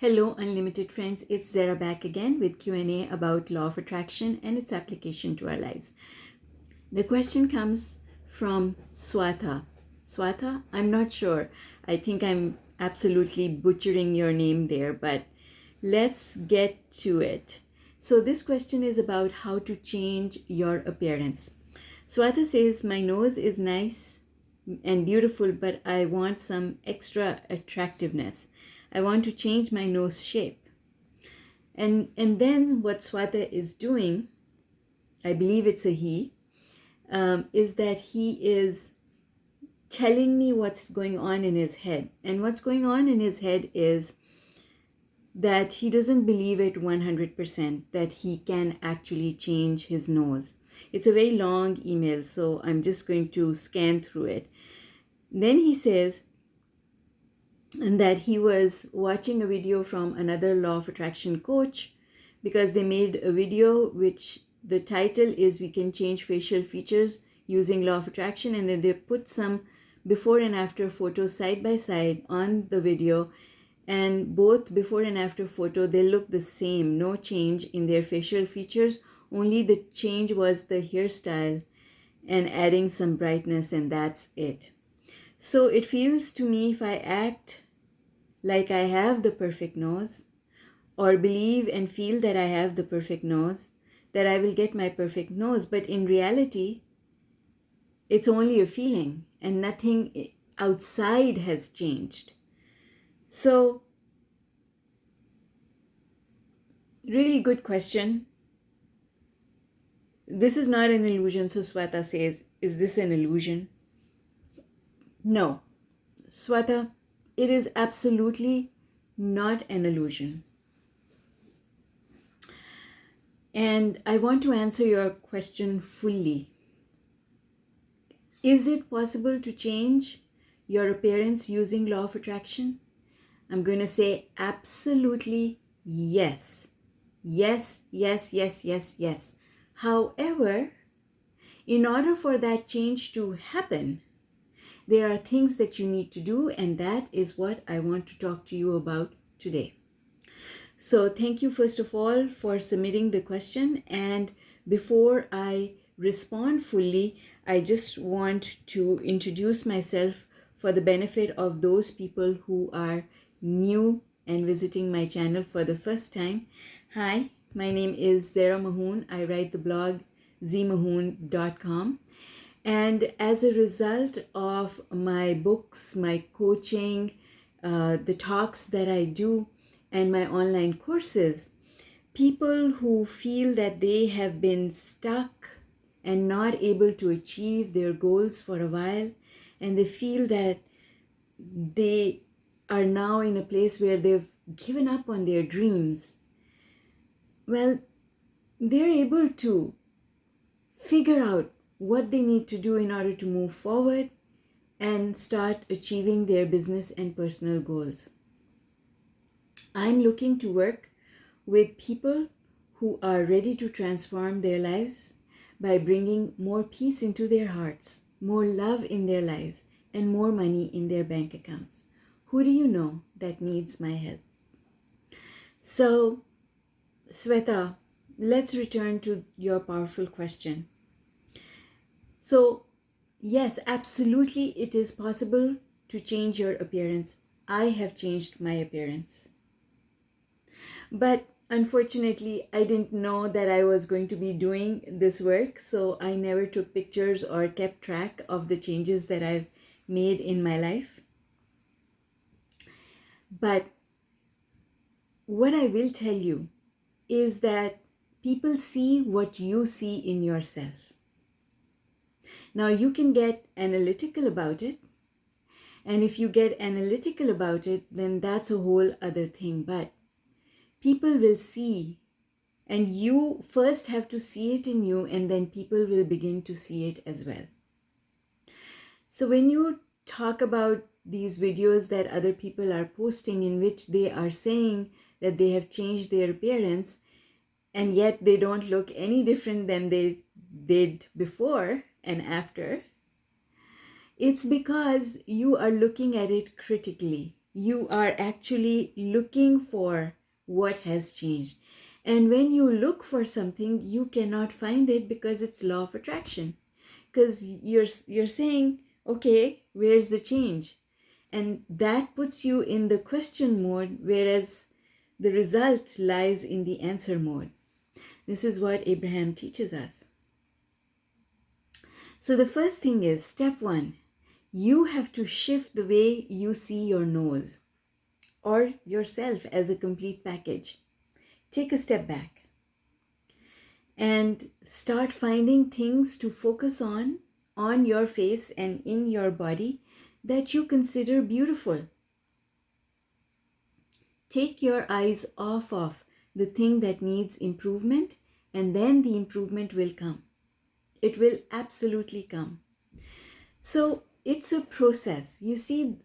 Hello, unlimited friends. It's Zara back again with Q&A about law of attraction and its application to our lives. The question comes from Swata. Swata, I'm not sure. I think I'm absolutely butchering your name there, but let's get to it. So this question is about how to change your appearance. Swata says, my nose is nice and beautiful, but I want some extra attractiveness. I want to change my nose shape. And then what Swata is doing, I believe it's a he, is that he is telling me what's going on in his head. And what's going on in his head is that he doesn't believe it 100% that he can actually change his nose. It's a very long email, so I'm just going to scan through it. Then he says, and that he was watching a video from another law of attraction coach because they made a video which the title is We Can Change Facial Features Using Law of Attraction, and then they put some before and after photos side by side on the video, and both before and after photo they look the same, no change in their facial features, only the change was the hairstyle and adding some brightness, and that's it. So it feels to me, if I act like I have the perfect nose, or believe and feel that I have the perfect nose, that I will get my perfect nose. But in reality, it's only a feeling and nothing outside has changed. So, really good question. This is not an illusion. So Swata says, is this an illusion? No. Swata, it is absolutely not an illusion. And I want to answer your question fully. Is it possible to change your appearance using law of attraction? I'm going to say absolutely yes. Yes, yes, yes, yes, yes. However, in order for that change to happen, there are things that you need to do, and that is what I want to talk to you about today. So thank you first of all for submitting the question, and before I respond fully, I just want to introduce myself for the benefit of those people who are new and visiting my channel for the first time. Hi, my name is Zara Mahoon. I write the blog zmahoon.com. And as a result of my books, my coaching, the talks that I do, and my online courses, people who feel that they have been stuck and not able to achieve their goals for a while, and they feel that they are now in a place where they've given up on their dreams, well, they're able to figure out what they need to do in order to move forward and start achieving their business and personal goals. I'm looking to work with people who are ready to transform their lives by bringing more peace into their hearts, more love in their lives, and more money in their bank accounts. Who do you know that needs my help? So, Sweta, let's return to your powerful question. So, yes, absolutely, it is possible to change your appearance. I have changed my appearance. But unfortunately, I didn't know that I was going to be doing this work, so I never took pictures or kept track of the changes that I've made in my life. But what I will tell you is that people see what you see in yourself. Now, you can get analytical about it. And if you get analytical about it, then that's a whole other thing. But people will see, and you first have to see it in you, and then people will begin to see it as well. So when you talk about these videos that other people are posting in which they are saying that they have changed their appearance, and yet they don't look any different than they did before and after, it's because you are looking at it critically. You are actually looking for what has changed. And when you look for something, you cannot find it because it's law of attraction. Because you're saying, okay, where's the change? And that puts you in the question mode, whereas the result lies in the answer mode. This is what Abraham teaches us. So the first thing is, step one, you have to shift the way you see your nose or yourself as a complete package. Take a step back and start finding things to focus on your face and in your body that you consider beautiful. Take your eyes off of the thing that needs improvement, and then the improvement will come. It will absolutely come. So it's a process. You see,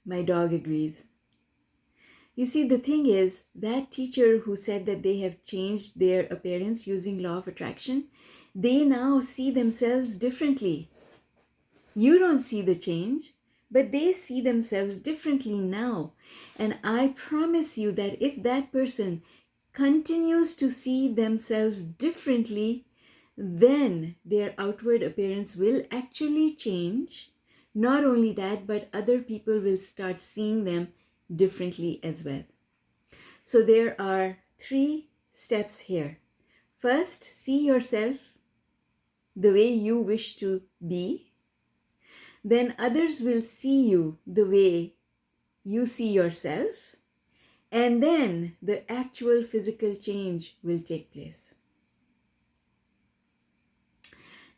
my dog agrees. You see, the thing is, that teacher who said that they have changed their appearance using law of attraction, they now see themselves differently. You don't see the change, but they see themselves differently now. And I promise you that if that person continues to see themselves differently, then their outward appearance will actually change. Not only that, but other people will start seeing them differently as well. So there are 3 steps here. First, see yourself the way you wish to be. Then others will see you the way you see yourself. And then the actual physical change will take place.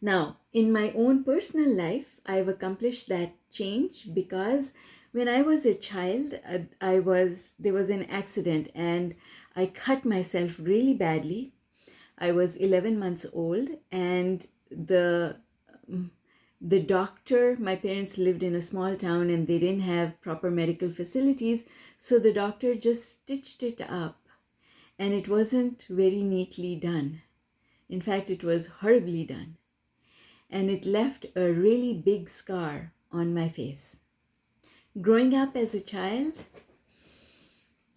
Now, in my own personal life, I've accomplished that change because when I was a child, there was an accident and I cut myself really badly. I was 11 months old, and the doctor, my parents lived in a small town and they didn't have proper medical facilities, so the doctor just stitched it up, and it wasn't very neatly done. In fact, it was horribly done. And it left a really big scar on my face. Growing up as a child,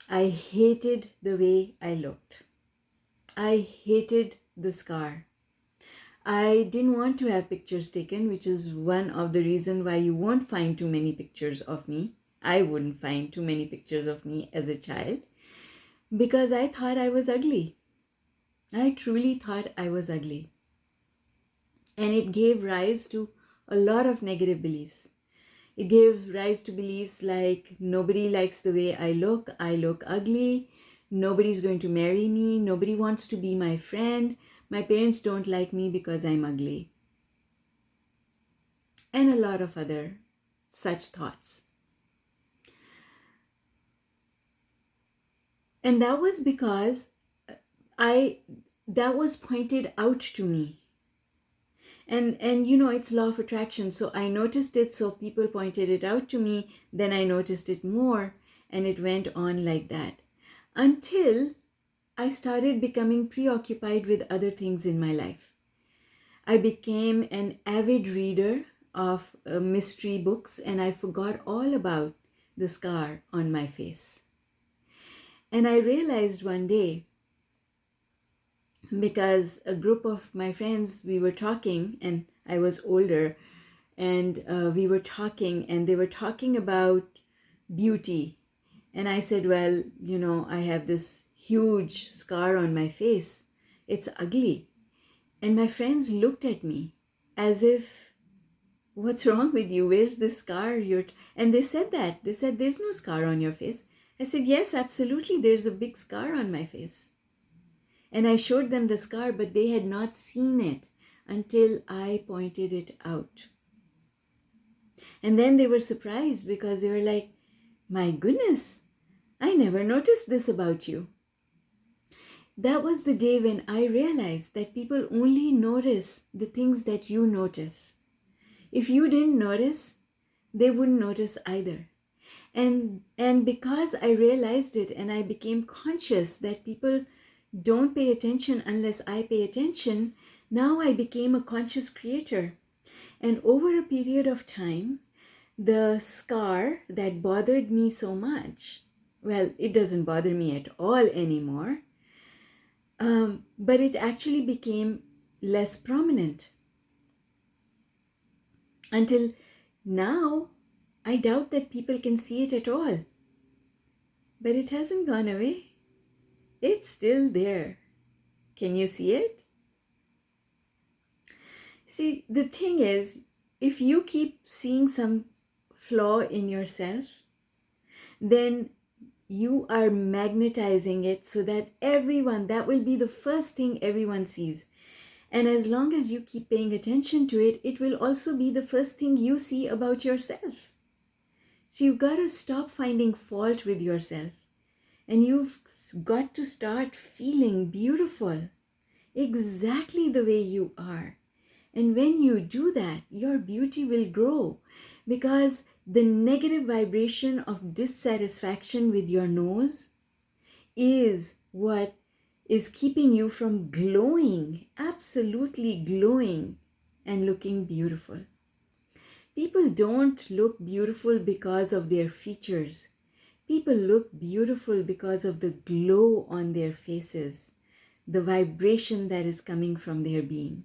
I hated the way I looked. I hated the scar. I didn't want to have pictures taken, which is one of the reasons why you won't find too many pictures of me. I wouldn't find too many pictures of me as a child because I thought I was ugly. I truly thought I was ugly. And it gave rise to a lot of negative beliefs. It gave rise to beliefs like, nobody likes the way I look ugly, nobody's going to marry me, nobody wants to be my friend, my parents don't like me because I'm ugly. And a lot of other such thoughts. And that was because that was pointed out to me. And you know, it's law of attraction. So I noticed it, so people pointed it out to me, then I noticed it more, and it went on like that. Until I started becoming preoccupied with other things in my life. I became an avid reader of mystery books, and I forgot all about the scar on my face. And I realized one day, because a group of my friends, we were talking, and I was older, and we were talking, and they were talking about beauty. And I said, well, you know, I have this huge scar on my face. It's ugly. And my friends looked at me as if, what's wrong with you? Where's this scar? And they said that. They said, there's no scar on your face. I said, yes, absolutely. There's a big scar on my face. And I showed them the scar, but they had not seen it until I pointed it out. And then they were surprised because they were like, my goodness, I never noticed this about you. That was the day when I realized that people only notice the things that you notice. If you didn't notice, they wouldn't notice either. And because I realized it and I became conscious that people don't pay attention unless I pay attention, now I became a conscious creator. And over a period of time, The scar that bothered me so much, well, it doesn't bother me at all anymore, but it actually became less prominent until now. I doubt that people can see it at all, but it hasn't gone away. It's still there. Can you see it? See, the thing is, if you keep seeing some flaw in yourself, then you are magnetizing it so that that will be the first thing everyone sees. And as long as you keep paying attention to it, it will also be the first thing you see about yourself. So you've got to stop finding fault with yourself. And you've got to start feeling beautiful exactly the way you are. And when you do that, your beauty will grow, because the negative vibration of dissatisfaction with your nose is what is keeping you from glowing, absolutely glowing and looking beautiful. People don't look beautiful because of their features. People look beautiful because of the glow on their faces, the vibration that is coming from their being.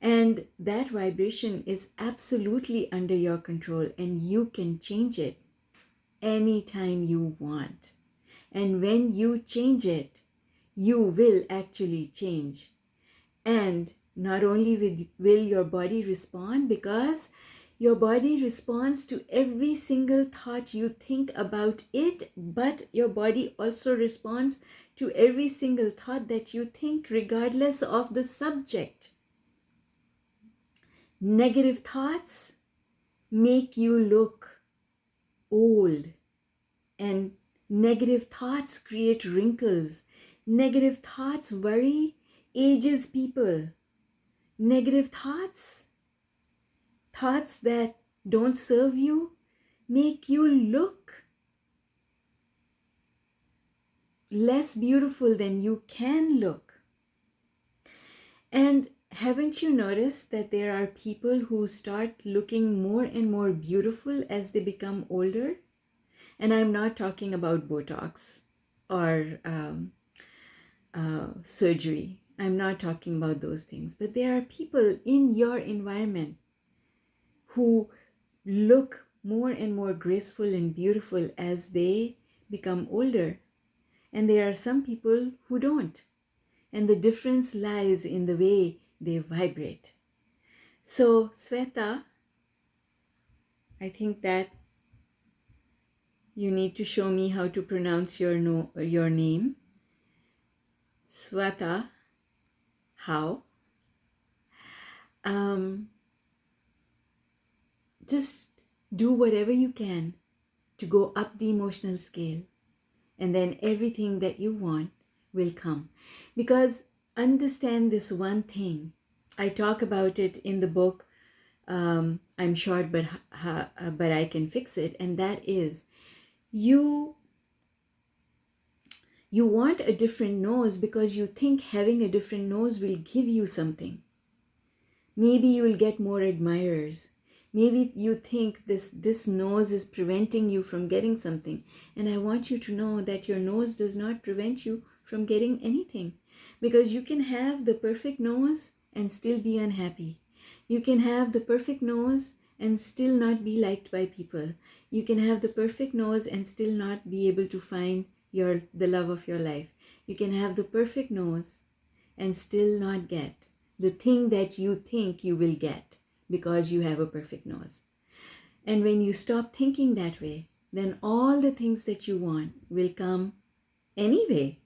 And that vibration is absolutely under your control, and you can change it anytime you want. And when you change it, you will actually change. And not only will your body respond, because your body responds to every single thought you think about it, but your body also responds to every single thought that you think, regardless of the subject. Negative thoughts make you look old, and negative thoughts create wrinkles. Negative thoughts worry, ages people. Negative thoughts that don't serve you, make you look less beautiful than you can look. And haven't you noticed that there are people who start looking more and more beautiful as they become older? And I'm not talking about Botox or surgery. I'm not talking about those things. But there are people in your environment who look more and more graceful and beautiful as they become older. And there are some people who don't. And the difference lies in the way they vibrate. So, Sweta, I think that you need to show me how to pronounce your name. Swata, how? Just do whatever you can to go up the emotional scale, and then everything that you want will come. Because understand this one thing. I talk about it in the book, I'm short, but I can fix it. And that is, you want a different nose because you think having a different nose will give you something. Maybe you will get more admirers. Maybe you think this nose is preventing you from getting something. And I want you to know that your nose does not prevent you from getting anything. Because you can have the perfect nose and still be unhappy. You can have the perfect nose and still not be liked by people. You can have the perfect nose and still not be able to find the love of your life. You can have the perfect nose and still not get the thing that you think you will get because you have a perfect nose. And when you stop thinking that way, then all the things that you want will come anyway,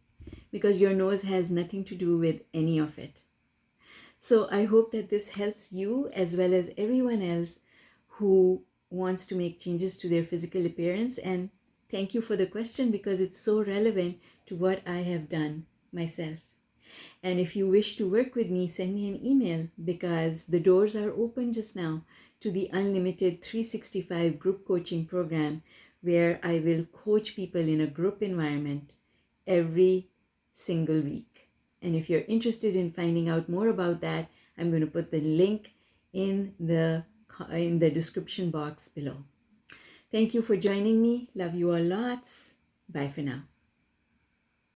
because your nose has nothing to do with any of it. So I hope that this helps you as well as everyone else who wants to make changes to their physical appearance. And thank you for the question, because it's so relevant to what I have done myself. And if you wish to work with me, send me an email, because the doors are open just now to the Unlimited 365 group coaching program, where I will coach people in a group environment every single week. And if you're interested in finding out more about that, I'm going to put the link in the in the description box below. Thank you for joining me. Love you all lots. Bye for now.